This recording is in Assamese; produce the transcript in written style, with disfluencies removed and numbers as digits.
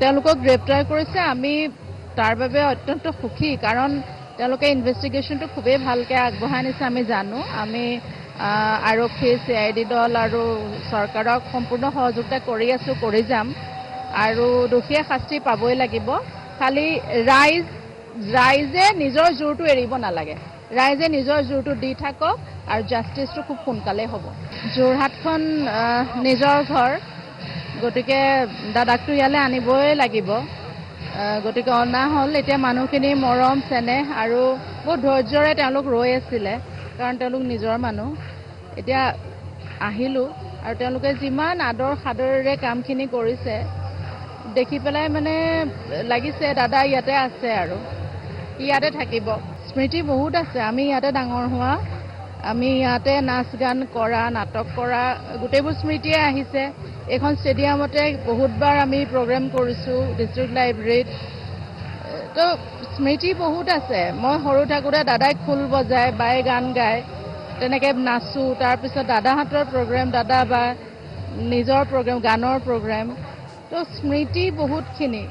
তেওঁলোকক গ্ৰেপ্তাৰ কৰিছে আমি তাৰ বাবে অত্যন্ত সুখী কাৰণ তেওঁলোকে ইনভেষ্টিগেশ্যনটো খুবেই ভালকৈ আগবঢ়াই নিছে আমি জানো আমি আৰক্ষী CID দল আৰু চৰকাৰক সম্পূৰ্ণ সহযোগিতা কৰি আছোঁ কৰি যাম আৰু দোষীয়ে শাস্তি পাবই লাগিব খালি ৰাইজে নিজৰ জোৰটো এৰিব নালাগে ৰাইজে নিজৰ জোৰটো দি থাকক আৰু জাষ্টিছটো খুব সোনকালে হ'ব যোৰহাটখন নিজৰ ঘৰ গতিকে দাদাকটো ইয়ালৈ আনিবই লাগিব গতিকে অনা হ'ল এতিয়া মানুহখিনি মৰম চেনেহ আৰু বহুত ধৈৰ্যৰে তেওঁলোক ৰৈ আছিলে কাৰণ তেওঁলোক নিজৰ মানুহ এতিয়া আহিলোঁ আৰু তেওঁলোকে যিমান আদৰ সাদৰেৰে কামখিনি কৰিছে দেখি পেলাই মানে লাগিছে দাদা ইয়াতে আছে আৰু ইয়াতে থাকিব স্মৃতি বহুত আছে আমি ইয়াতে ডাঙৰ হোৱা আমি ইয়াতে নাচ গান কৰা নাটক কৰা গোটেইবোৰ স্মৃতিয়ে আহিছে এইখন ষ্টেডিয়ামতে বহুতবাৰ আমি প্ৰগ্ৰেম কৰিছোঁ ডিষ্ট্ৰিক্ট লাইব্ৰেৰীত তো স্মৃতি বহুত আছে মই সৰু থাকোঁতে দাদাই খোল বজায় বায়ে গান গায় তেনেকৈ নাচোঁ তাৰপিছত দাদাহঁতৰ প্ৰগ্ৰেম দাদা বা নিজৰ প্ৰগ্ৰেম গানৰ প্ৰগ্ৰেম তো স্মৃতি বহুতখিনি